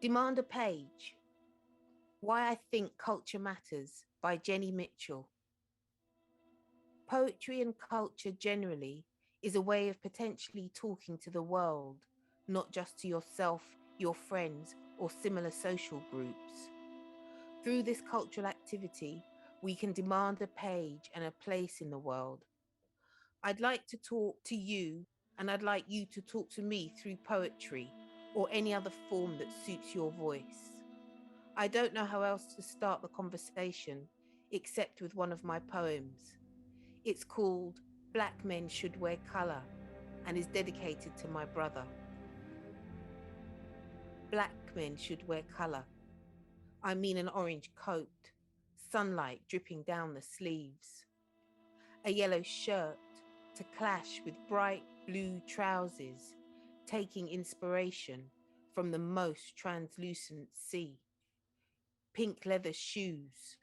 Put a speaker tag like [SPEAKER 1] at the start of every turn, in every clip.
[SPEAKER 1] Demand a Page. Why I Think Culture Matters by Jenny Mitchell. Poetry and culture generally is a way of potentially talking to the world, not just to yourself, your friends, or similar social groups. Through this cultural activity, we can demand a page and a place in the world. I'd like to talk to you, and I'd like you to talk to me through poetry or any other form that suits your voice. I don't know how else to start the conversation except with one of my poems. It's called Black Men Should Wear Colour and is dedicated to my brother. Black men should wear colour. I mean an orange coat, sunlight dripping down the sleeves, a yellow shirt to clash with bright blue trousers, taking inspiration from the most translucent sea. Pink leather shoes,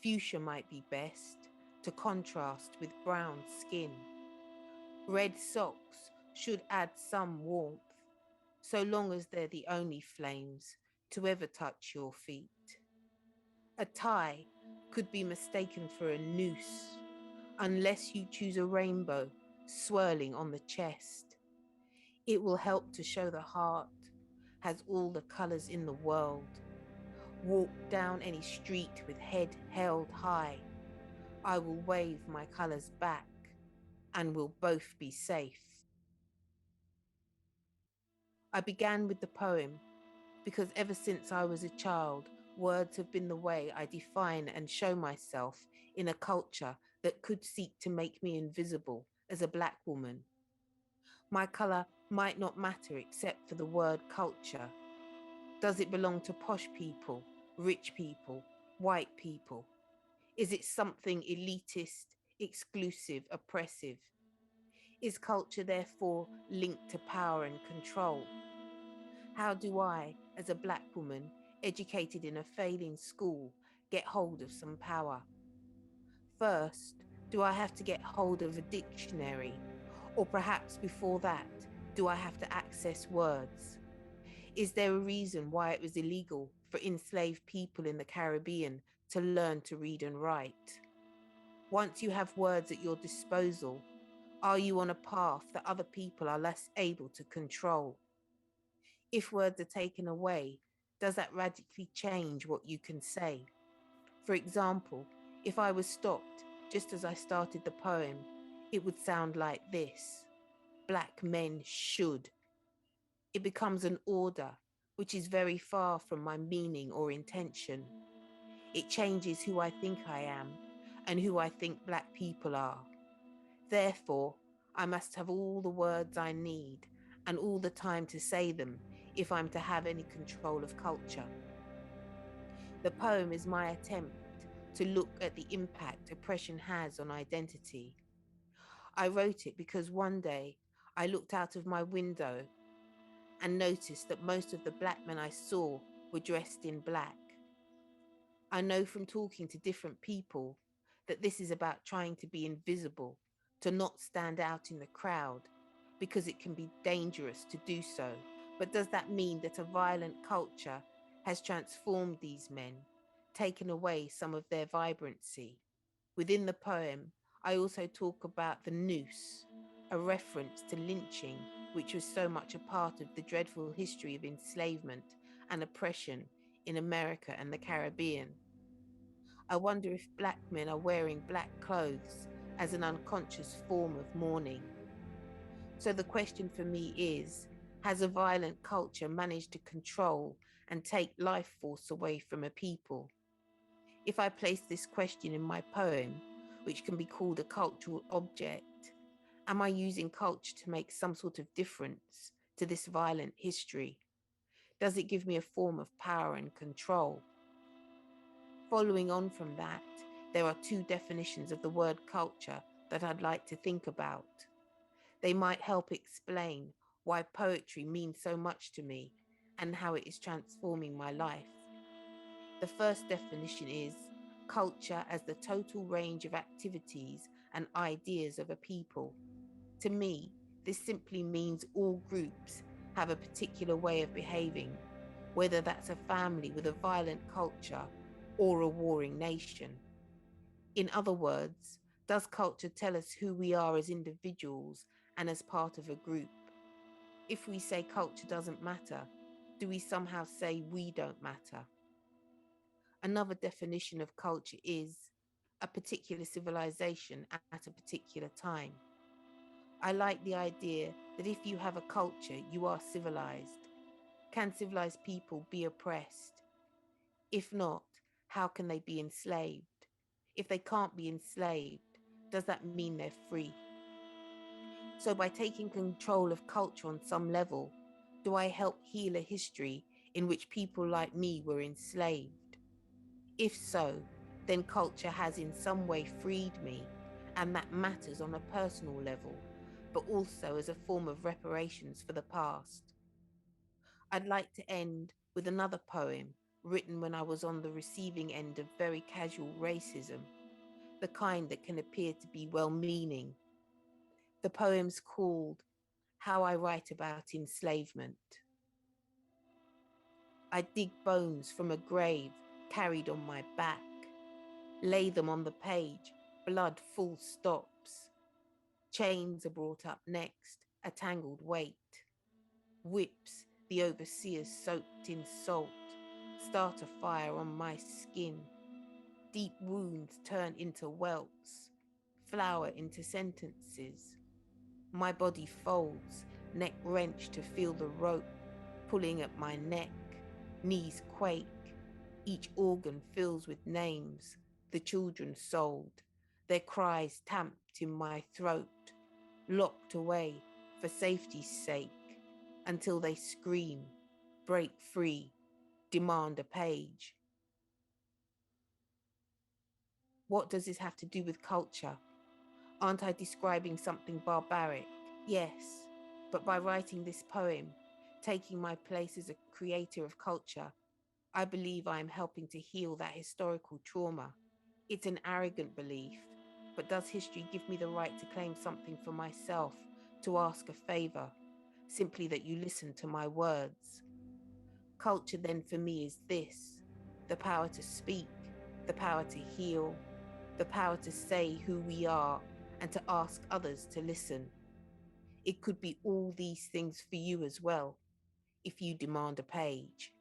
[SPEAKER 1] fuchsia might be best to contrast with brown skin. Red socks should add some warmth, so long as they're the only flames to ever touch your feet. A tie could be mistaken for a noose, unless you choose a rainbow swirling on the chest. It will help to show the heart has all the colours in the world. Walk down any street with head held high. I will wave my colours back and we'll both be safe. I began with the poem because ever since I was a child, words have been the way I define and show myself in a culture that could seek to make me invisible as a black woman. My colour might not matter except for the word culture. Does it belong to posh people, rich people, white people? Is it something elitist, exclusive, oppressive? Is culture therefore linked to power and control? How do I, as a black woman, educated in a failing school, get hold of some power? First, do I have to get hold of a dictionary? Or perhaps before that, do I have to access words? Is there a reason why it was illegal for enslaved people in the Caribbean to learn to read and write? Once you have words at your disposal, are you on a path that other people are less able to control? If words are taken away, does that radically change what you can say? For example, if I was stopped just as I started the poem, it would sound like this: Black men should. It becomes an order, which is very far from my meaning or intention. It changes who I think I am and who I think black people are. Therefore, I must have all the words I need and all the time to say them if I'm to have any control of culture. The poem is my attempt to look at the impact oppression has on identity. I wrote it because one day I looked out of my window and noticed that most of the black men I saw were dressed in black. I know from talking to different people that this is about trying to be invisible, to not stand out in the crowd, because it can be dangerous to do so. But does that mean that a violent culture has transformed these men, taken away some of their vibrancy? Within the poem, I also talk about the noose, a reference to lynching, which was so much a part of the dreadful history of enslavement and oppression in America and the Caribbean. I wonder if black men are wearing black clothes as an unconscious form of mourning. So the question for me is, has a violent culture managed to control and take life force away from a people? If I place this question in my poem, which can be called a cultural object, am I using culture to make some sort of difference to this violent history? Does it give me a form of power and control? Following on from that, there are two definitions of the word culture that I'd like to think about. They might help explain why poetry means so much to me and how it is transforming my life. The first definition is culture as the total range of activities and ideas of a people. To me, this simply means all groups have a particular way of behaving, whether that's a family with a violent culture or a warring nation. In other words, does culture tell us who we are as individuals and as part of a group? If we say culture doesn't matter, do we somehow say we don't matter? Another definition of culture is a particular civilization at a particular time. I like the idea that if you have a culture, you are civilized. Can civilized people be oppressed? If not, how can they be enslaved? If they can't be enslaved, does that mean they're free? So, by taking control of culture on some level, do I help heal a history in which people like me were enslaved? If so, then culture has in some way freed me, and that matters on a personal level, but also as a form of reparations for the past. I'd like to end with another poem written when I was on the receiving end of very casual racism, the kind that can appear to be well meaning. The poem's called How I Write About Enslavement. I dig bones from a grave carried on my back, lay them on the page, blood full stops. Chains are brought up next, a tangled weight. Whips, the overseers soaked in salt, start a fire on my skin. Deep wounds turn into welts, flower into sentences. My body folds, neck wrenched to feel the rope pulling at my neck. Knees quake, each organ fills with names, the children sold, their cries tamped in my throat, locked away for safety's sake, until they scream, break free, demand a page. What does this have to do with culture? Aren't I describing something barbaric? Yes, but by writing this poem, taking my place as a creator of culture, I believe I am helping to heal that historical trauma. It's an arrogant belief, but does history give me the right to claim something for myself, to ask a favor, simply that you listen to my words? Culture then for me is this: the power to speak, the power to heal, the power to say who we are and to ask others to listen. It could be all these things for you as well, if you demand a page.